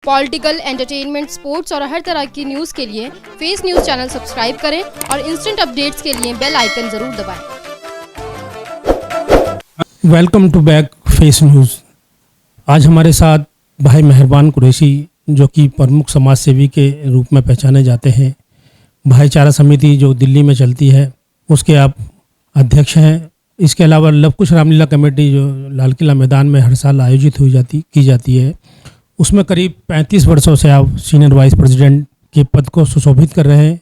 Political, entertainment, sports और हर तरह की न्यूज़ के लिए फेस न्यूज़ चैनल सब्सक्राइब करें और इंस्टेंट अपडेट्स के लिए बेल आइकन ज़रूर दबाएं। Welcome to back face news. आज हमारे साथ भाई मेहरबान कुरैशी, जो कि प्रमुख समाज सेवी के रूप में पहचाने जाते हैं, भाईचारा समिति जो दिल्ली में चलती है उसके आप अध्यक्ष हैं। इसके अलावा लव कुश रामलीला कमेटी जो लाल किला मैदान में हर साल आयोजित की जाती है, उसमें करीब 35 वर्षों से आप सीनियर वाइस प्रेसिडेंट के पद को सुशोभित कर रहे हैं।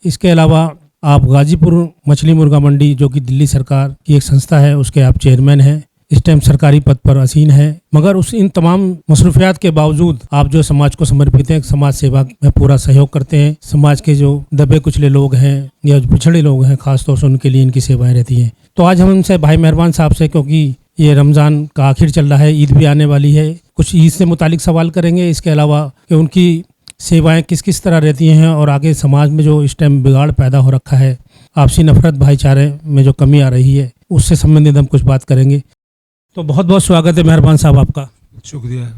इसके अलावा आप गाजीपुर मछली मुर्गा मंडी, जो कि दिल्ली सरकार की एक संस्था है, उसके आप चेयरमैन हैं। इस टाइम सरकारी पद पर आसीन है, मगर इन तमाम मसरूफियात के बावजूद आप जो समाज को समर्पित हैं, समाज सेवा में पूरा सहयोग करते हैं। समाज के जो दबे कुचले लोग हैं या जो पिछड़े लोग हैं, खासतौर से उनके लिए इनकी सेवाएं रहती हैं। तो आज हम उनसे भाई मेहरबान साहब से, क्योंकि ये रमज़ान का आखिर चल रहा है, ईद भी आने वाली है, कुछ ईद से मुतालिक सवाल करेंगे। इसके अलावा कि उनकी सेवाएं किस किस तरह रहती हैं और आगे समाज में जो इस टाइम बिगाड़ पैदा हो रखा है, आपसी नफरत भाईचारे में जो कमी आ रही है, उससे संबंधित हम कुछ बात करेंगे। तो बहुत बहुत स्वागत है मेहरबान साहब आपका। शुक्रिया।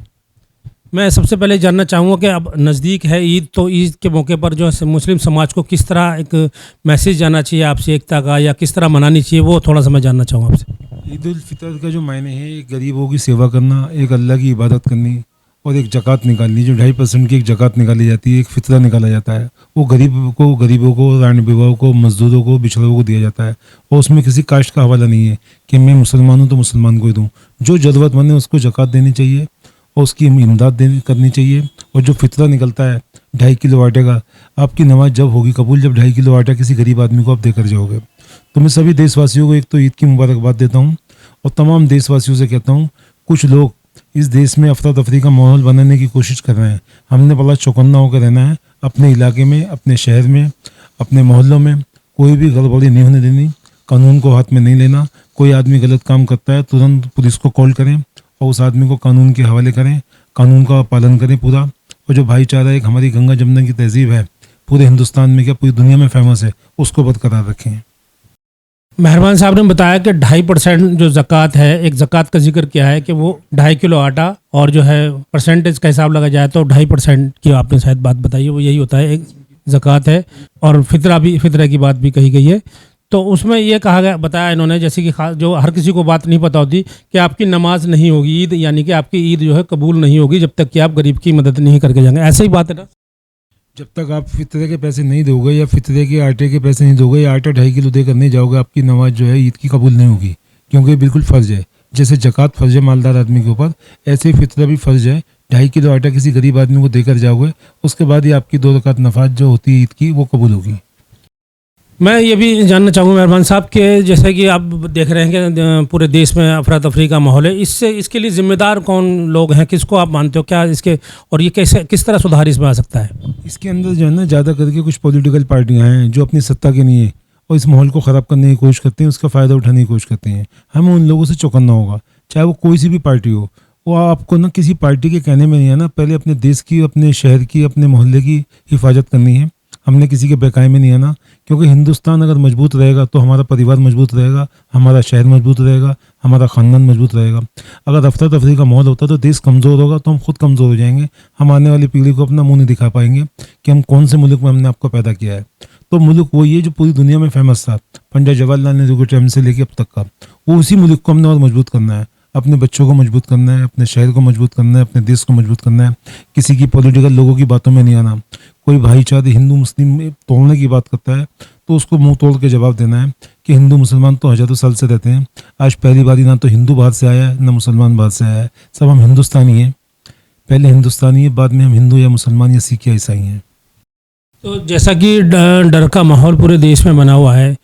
मैं सबसे पहले जानना चाहूँगा कि अब नज़दीक है ईद, तो ईद के मौके पर जो है मुस्लिम समाज को किस तरह एक मैसेज जाना चाहिए आपसे एकता का, या किस तरह मनानी चाहिए, वो थोड़ा सा मैं जानना चाहूँगा आपसे। ईद उल फितर का जो मायने है, एक गरीबों की सेवा करना, एक अल्लाह की इबादत करनी और एक ज़कात निकालनी। जो 2.5% की एक ज़कात निकाली जाती है, एक फितरा निकाला जाता है, वो गरीबों को, रानी बेवाओं को, मजदूरों को, बिछड़ों को दिया जाता है। और उसमें किसी कास्ट का हवाला नहीं है कि मैं मुसलमान हूँ तो मुसलमान को ही दूँ। जो ज़रूरतमंद है उसको ज़कात देनी चाहिए और उसकी इमदाद करनी चाहिए। और जो फितरा निकलता है 2.5 किलो आटे का, आपकी नमाज जब होगी कबूल, जब 2.5 किलो आटा किसी गरीब आदमी को आप देकर जाओगे। तो मैं सभी देशवासियों को एक तो ईद की मुबारकबाद देता हूँ और तमाम देशवासियों से कहता हूँ, कुछ लोग इस देश में अफरा तफरी का माहौल बनाने की कोशिश कर रहे हैं। हमने बड़ा चौकन्ना होकर रहना है। अपने इलाके में, अपने शहर में, अपने मोहल्लों में कोई भी गड़बड़ी नहीं होने देनी, कानून को हाथ में नहीं लेना। कोई आदमी गलत काम करता है, तुरंत पुलिस को कॉल करें और उस आदमी को कानून के हवाले करें, कानून का पालन करें पूरा। और जो भाईचारा एक हमारी गंगा जमुना की तहजीब है, पूरे हिंदुस्तान में क्या पूरी दुनिया में फेमस है, उसको बरकरार रखें। मेहरबान साहब ने बताया कि 2.5% जो ज़कात है, एक ज़कात का जिक्र किया है कि वो 2.5 किलो आटा और जो है परसेंटेज का हिसाब लगा जाए तो 2.5% की आपने शायद बात बताई, वो यही होता है, एक ज़कात है। और फितरा की बात भी कही गई है। तो उसमें ये कहा गया, बताया इन्होंने, जैसे कि जो हर किसी को बात नहीं पता होती कि आपकी नमाज नहीं होगी ईद, यानी कि आपकी ईद जो है कबूल नहीं होगी जब तक कि आप गरीब की मदद नहीं करके जाएंगे। ऐसे ही बात है ना? जब तक आप फितरे के पैसे नहीं दोगे या फितरे के आटे के पैसे नहीं दोगे या आटा 2.5 किलो देकर नहीं जाओगे, आपकी नमाज जो है ईद की कबूल नहीं होगी, क्योंकि बिल्कुल फ़र्ज है। जैसे ज़कात फ़र्ज है मालदार आदमी के ऊपर, ऐसे ही फितरा भी फ़र्ज है। 2.5 किलो आटा किसी गरीब आदमी को देकर जाओगे, उसके बाद ही आपकी 2 रकात नफाज जो होती है ईद की, वो कबूल होगी। मैं ये भी जानना चाहूँगा मेहरबान साहब के, जैसे कि आप देख रहे हैं कि पूरे देश में अफरा तफरी का माहौल है, इसके लिए जिम्मेदार कौन लोग हैं, किसको आप मानते हो क्या इसके, और ये कैसे किस तरह सुधार इसमें आ सकता है? इसके अंदर जो है ना, ज़्यादा करके कुछ पॉलिटिकल पार्टियां हैं जो अपनी सत्ता के लिए और इस माहौल को ख़राब करने की कोशिश करते हैं, उसका फ़ायदा उठाने की कोशिश करते हैं। हमें उन लोगों से चौकन्ना होगा, चाहे वो कोई सी भी पार्टी हो। वो आपको ना किसी पार्टी के कहने में नहीं आना, पहले अपने देश की, अपने शहर की, अपने मोहल्ले की हिफाजत करनी है। हमने किसी के बहकावे में नहीं आना, क्योंकि हिंदुस्तान अगर मजबूत रहेगा तो हमारा परिवार मजबूत रहेगा, हमारा शहर मजबूत रहेगा, हमारा ख़ानदान मजबूत रहेगा। अगर अफरा तफरी का माहौल होता तो देश कमज़ोर होगा, तो हम खुद कमज़ोर हो जाएंगे। हम आने वाली पीढ़ी को अपना मुंह नहीं दिखा पाएंगे कि हम कौन से मुल्क में हमने आपको पैदा किया है। तो मुल्क वही है जो पूरी दुनिया में फेमस था, पंडित जवाहरलाल नेहरू के टाइम से लेकर अब तक का। वो उसी मुल्क को हमने और मजबूत करना है। अपने बच्चों को मजबूत करना है, अपने शहर को मजबूत करना है, अपने देश को मजबूत करना है। किसी की पॉलिटिकल लोगों की बातों में नहीं आना। कोई भाईचारे हिंदू मुस्लिम में तोड़ने की बात करता है तो उसको मुंह तोड़ के जवाब देना है कि हिंदू मुसलमान तो हज़ारों साल से रहते हैं। आज पहली बारी ना तो हिंदू बाहर से आया है, ना मुसलमान बाहर से आया है। सब हम हिंदुस्तानी हैं, पहले हिंदुस्तानी है, बाद में हम हिंदू या मुसलमान या सिख या ईसाई हैं। तो जैसा कि डर का माहौल पूरे देश में बना हुआ है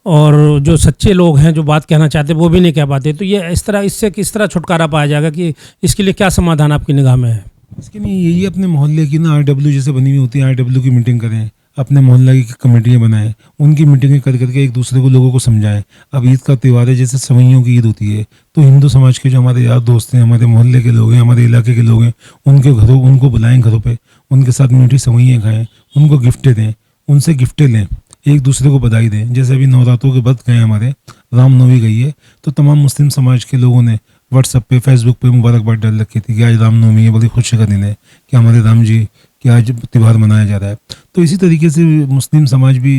और जो सच्चे लोग हैं जो बात कहना चाहते हैं वो भी नहीं कह पाते, तो ये इससे किस तरह छुटकारा पाया जाएगा, कि इसके लिए क्या समाधान आपकी निगाह में है? इसके लिए यही अपने मोहल्ले की ना RW जैसे बनी हुई होती है, RW की मीटिंग करें, अपने मोहल्ला की कमेटियाँ बनाएं, उनकी मीटिंगें कर करके एक दूसरे को, लोगों को समझाएं। अब ईद का त्यौहार है, जैसे सवैयों की ईद होती है, तो हिंदू समाज के जो हमारे यार दोस्त हैं, हमारे मोहल्ले के लोग हैं, हमारे इलाके के लोग हैं, उनको बुलाएं घरों पे, उनके साथ मीठी सवैयाँ खाएँ, उनको गिफ्टें दें, उनसे गिफ्टें लें, एक दूसरे को बधाई दें। जैसे अभी नवरात्रों के व्रत गए, हमारे रामनवमी गई है, तो तमाम मुस्लिम समाज के लोगों ने व्हाट्सएप पे, फेसबुक पे मुबारकबाद डाल रखी थी कि आज रामनवमी है, बड़ी खुशी का दिन है कि हमारे राम जी कि आज त्यौहार मनाया जा रहा है। तो इसी तरीके से मुस्लिम समाज भी,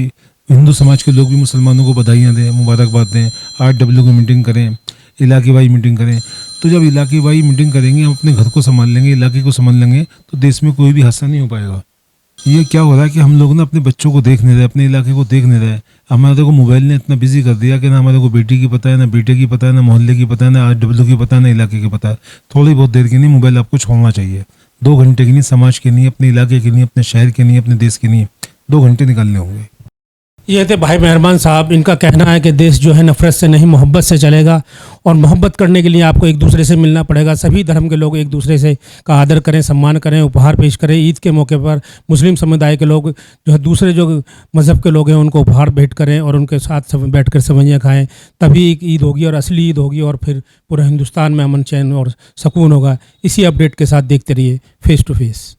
हिंदू समाज के लोग भी मुसलमानों को बधाइयाँ दें, मुबारकबाद दें, RW की मीटिंग करें, इलाके वाई मीटिंग करें। तो जब इलाके वाई मीटिंग करेंगे, हम अपने घर को संभाल लेंगे, इलाके को संभाल लेंगे, तो देश में कोई भी हादसा नहीं हो पाएगा। ये क्या हो रहा है कि हम लोग ना अपने बच्चों को देख नहीं रहे, अपने इलाके को देख नहीं रहे। हमारे को मोबाइल ने इतना बिजी कर दिया कि ना हमारे को बेटी की पता है, ना बेटे की पता है, ना मोहल्ले की पता है, ना RW की पता है, ना इलाके की पता है। थोड़ी बहुत देर के लिए मोबाइल आपको छोड़ना चाहिए, 2 घंटे के लिए, समाज के लिए, अपने इलाके के लिए, अपने शहर के लिए, अपने देश के लिए 2 घंटे निकालने होंगे। ये थे भाई मेहरबान साहब। इनका कहना है कि देश जो है नफ़रत से नहीं मोहब्बत से चलेगा, और मोहब्बत करने के लिए आपको एक दूसरे से मिलना पड़ेगा। सभी धर्म के लोग एक दूसरे से का आदर करें, सम्मान करें, उपहार पेश करें। ईद के मौके पर मुस्लिम समुदाय के लोग जो है दूसरे जो मज़हब के लोग हैं उनको उपहार भेंट करें और उनके साथ बैठ कर सेवइयाँ खाएँ। तभी एक ईद होगी और असली ईद होगी, और फिर पूरे हिंदुस्तान में अमन चैन और सुकून होगा। इसी अपडेट के साथ देखते रहिए फेस टू फेस।